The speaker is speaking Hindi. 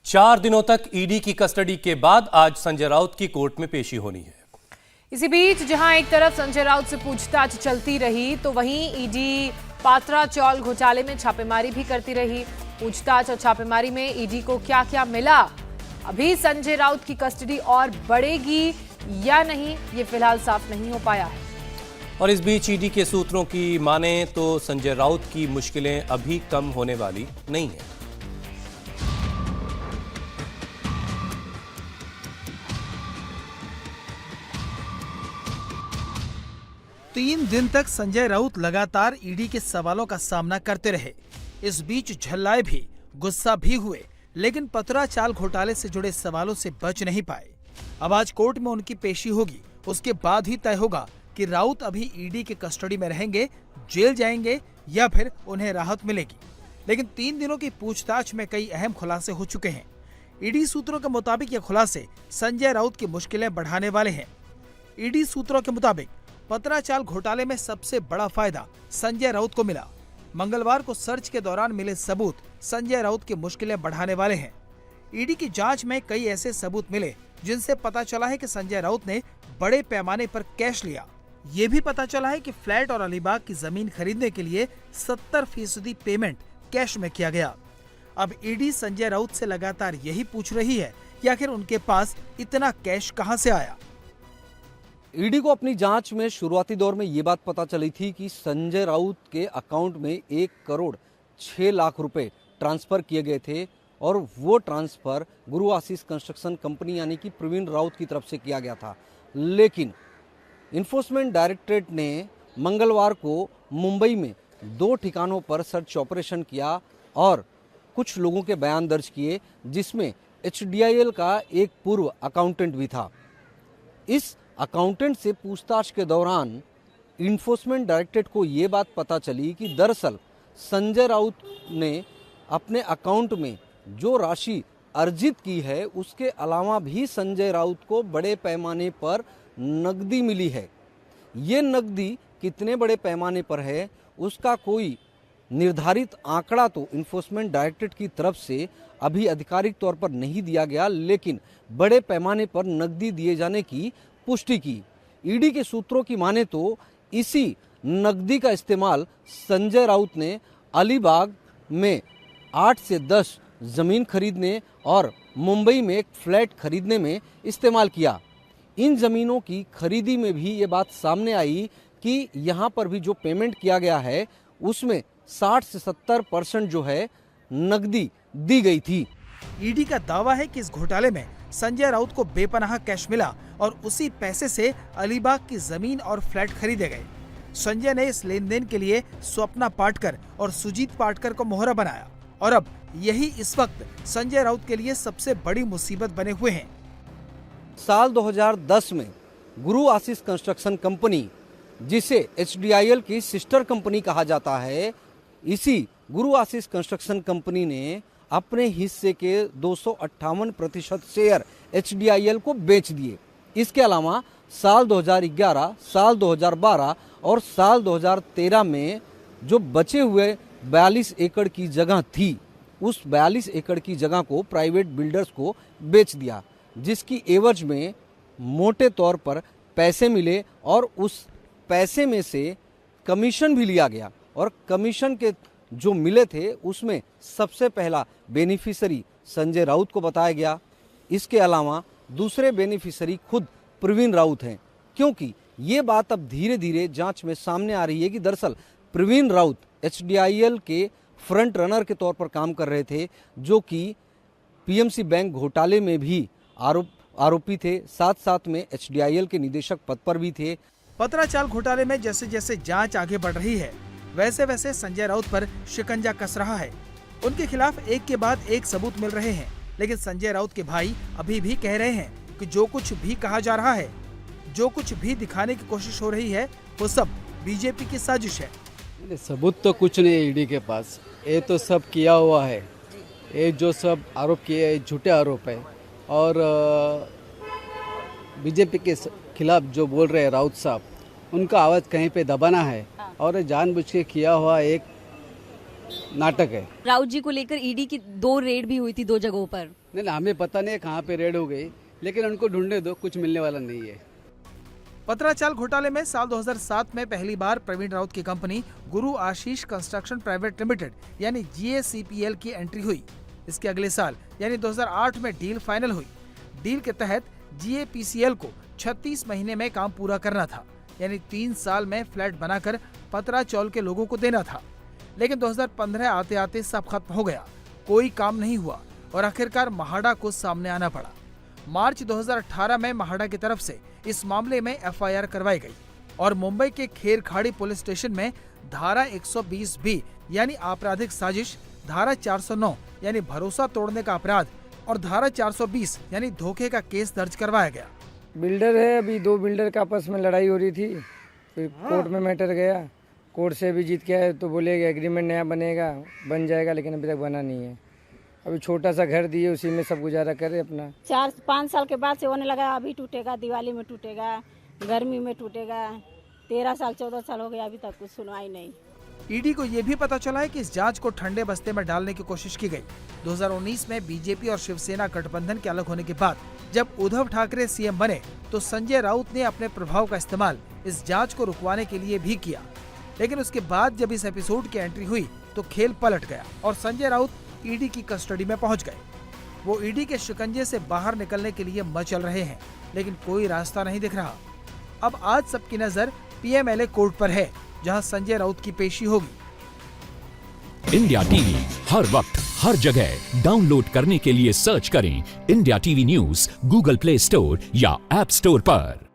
4 दिनों तक ईडी की कस्टडी के बाद आज संजय राउत की कोर्ट में पेशी होनी है। इसी बीच जहां एक तरफ संजय राउत से पूछताछ चलती रही तो वहीं ईडी पात्रा चौल घोटाले में छापेमारी भी करती रही। पूछताछ और छापेमारी में ईडी को क्या क्या मिला, अभी संजय राउत की कस्टडी और बढ़ेगी या नहीं, ये फिलहाल साफ नहीं हो पाया है। और इस बीच ईडी के सूत्रों की माने तो संजय राउत की मुश्किलें अभी कम होने वाली नहीं है। तीन दिन तक संजय राउत लगातार ईडी के सवालों का सामना करते रहे। इस बीच झल्लाए भी, गुस्सा भी हुए, लेकिन पतरा चाल घोटाले से जुड़े सवालों से बच नहीं पाए। अब आज कोर्ट में उनकी पेशी होगी, उसके बाद ही तय होगा कि राउत अभी ईडी के कस्टडी में रहेंगे, जेल जाएंगे या फिर उन्हें राहत मिलेगी। लेकिन 3 दिनों की पूछताछ में कई अहम खुलासे हो चुके हैं। ईडी सूत्रों के मुताबिक ये खुलासे संजय राउत की मुश्किलें बढ़ाने वाले हैं। ईडी सूत्रों के मुताबिक पतरा चाल घोटाले में सबसे बड़ा फायदा संजय राउत को मिला। मंगलवार को सर्च के दौरान मिले सबूत संजय राउत की मुश्किलें बढ़ाने वाले हैं। ईडी की जांच में कई ऐसे सबूत मिले जिनसे पता चला है कि संजय राउत ने बड़े पैमाने पर कैश लिया। ये भी पता चला है कि फ्लैट और अलीबाग की जमीन खरीदने के लिए 70% पेमेंट कैश में किया गया। अब ईडी संजय राउत से लगातार यही पूछ रही है कि आखिर उनके पास इतना कैश कहां से आया। ईडी को अपनी जांच में शुरुआती दौर में ये बात पता चली थी कि संजय राउत के अकाउंट में 1 करोड़ 6 लाख रुपए ट्रांसफर किए गए थे और वो ट्रांसफर गुरु आशीष कंस्ट्रक्शन कंपनी यानी कि प्रवीण राउत की तरफ से किया गया था। लेकिन इन्फोर्समेंट डायरेक्टरेट ने मंगलवार को मुंबई में 2 ठिकानों पर सर्च ऑपरेशन किया और कुछ लोगों के बयान दर्ज किए, जिसमें HDIL का एक पूर्व अकाउंटेंट भी था। इस अकाउंटेंट से पूछताछ के दौरान इन्फोर्समेंट डायरेक्टरेट को ये बात पता चली कि दरअसल संजय राउत ने अपने अकाउंट में जो राशि अर्जित की है उसके अलावा भी संजय राउत को बड़े पैमाने पर नकदी मिली है। ये नकदी कितने बड़े पैमाने पर है उसका कोई निर्धारित आंकड़ा तो इन्फोर्समेंट डायरेक्टरेट की तरफ से अभी आधिकारिक तौर पर नहीं दिया गया, लेकिन बड़े पैमाने पर नकदी दिए जाने की पुष्टि की। ईडी के सूत्रों की माने तो इसी नकदी का इस्तेमाल संजय राउत ने अलीबाग में 8 से 10 जमीन खरीदने और मुंबई में एक फ्लैट खरीदने में इस्तेमाल किया। इन जमीनों की खरीदी में भी ये बात सामने आई कि यहाँ पर भी जो पेमेंट किया गया है उसमें 60 से 70% जो है नकदी दी गई थी। ईडी का दावा है कि इस घोटाले में संजय राउत को बेपनाह कैश मिला और उसी पैसे से अलीबाग की जमीन और फ्लैट खरीदे गए। संजय ने इस लेन देन के लिए स्वप्ना पाटकर और सुजीत पाटकर को मोहरा बनाया और अब यही इस वक्त संजय राउत के लिए सबसे बड़ी मुसीबत बने हुए हैं। साल 2010 में गुरु आशीष कंस्ट्रक्शन कंपनी, जिसे HDIL की सिस्टर कंपनी कहा जाता है, इसी गुरु आशीष कंस्ट्रक्शन कंपनी ने अपने हिस्से के 258% शेयर HDIL को बेच दिए। इसके अलावा साल 2011, साल 2012 और साल 2013 में जो बचे हुए 42 एकड़ की जगह थी, उस 42 एकड़ की जगह को प्राइवेट बिल्डर्स को बेच दिया, जिसकी एवज में मोटे तौर पर पैसे मिले और उस पैसे में से कमीशन भी लिया गया और कमीशन के जो मिले थे उसमें सबसे पहला बेनिफिशियरी संजय राउत को बताया गया। इसके अलावा दूसरे बेनिफिशियरी खुद प्रवीण राउत हैं, क्योंकि ये बात अब धीरे धीरे जांच में सामने आ रही है कि दरअसल प्रवीण राउत HDIL के फ्रंट रनर के तौर पर काम कर रहे थे, जो कि PMC बैंक घोटाले में भी आरोपी थे, साथ साथ में HDIL के निदेशक पद पर भी थे। पतरा चाल घोटाले में जैसे जैसे जांच आगे बढ़ रही है वैसे वैसे संजय राउत पर शिकंजा कस रहा है। उनके खिलाफ एक के बाद एक सबूत मिल रहे हैं, लेकिन संजय राउत के भाई अभी भी कह रहे हैं कि जो कुछ भी कहा जा रहा है, जो कुछ भी दिखाने की कोशिश हो रही है, वो सब बीजेपी की साजिश है। सबूत तो कुछ नहीं है ईडी के पास, ये तो सब किया हुआ है। ये जो सब आरोप किए झूठे आरोप है और बीजेपी के खिलाफ जो बोल रहे हैं राउत साहब, उनका आवाज़ कहीं पे दबाना है और जानबूझ के किया हुआ एक नाटक है। राउत जी को लेकर ईडी की 2 रेड भी हुई थी 2 जगहों पर। नहीं हमें पता नहीं है कहाँ पे रेड हो गई, लेकिन उनको ढूंढने दो, कुछ मिलने वाला नहीं है। पत्राचाल घोटाले में साल 2007 में पहली बार प्रवीण राउत की कंपनी गुरु आशीष कंस्ट्रक्शन प्राइवेट लिमिटेड यानी GACPL की एंट्री हुई। इसके अगले साल यानी 2008 में डील फाइनल हुई। डील के तहत GAPCL को 36 महीने में काम पूरा करना था, यानी 3 साल में फ्लैट बनाकर पत्राचौल के लोगों को देना था। लेकिन 2015 आते आते सब खत्म हो गया, कोई काम नहीं हुआ और आखिरकार म्हाडा को सामने आना पड़ा। मार्च 2018 में म्हाडा की तरफ से इस मामले में FIR करवाई गई और मुंबई के खेरखाड़ी पुलिस स्टेशन में धारा 120B यानी आपराधिक साजिश, धारा 409 यानी भरोसा तोड़ने का अपराध और धारा 420 यानी धोखे का केस दर्ज करवाया गया। बिल्डर है, अभी 2 बिल्डर का आपस में लड़ाई हो रही थी, फिर कोर्ट में मैटर गया, कोर्ट से भी जीत के आए तो बोले एग्रीमेंट नया बनेगा, बन जाएगा, लेकिन अभी तक बना नहीं है। अभी छोटा सा घर दिए, उसी में सब गुजारा करे अपना। 4-5 साल के बाद से होने लगा, अभी टूटेगा, दिवाली में टूटेगा, गर्मी में टूटेगा। 13 साल 14 साल हो गया, अभी तक कुछ सुनवाई नहीं। ईडी को यह भी पता चला है कि इस जांच को ठंडे बस्ते में डालने की कोशिश की गई। 2019 में बीजेपी और शिवसेना गठबंधन के अलग होने के बाद जब उद्धव ठाकरे सीएम बने तो संजय राउत ने अपने प्रभाव का इस्तेमाल इस जांच को रुकवाने के लिए भी किया। लेकिन उसके बाद जब इस एपिसोड की एंट्री हुई तो खेल पलट गया और संजय राउत ईडी की कस्टडी में पहुंच गए। वो ईडी के शिकंजे से बाहर निकलने के लिए मचल रहे हैं, लेकिन कोई रास्ता नहीं दिख रहा। अब आज सबकी नजर PMLA कोर्ट पर है, जहां संजय राउत की पेशी होगी। इंडिया टीवी हर वक्त हर जगह डाउनलोड करने के लिए सर्च करें India TV news Google play store या ऐप स्टोर पर।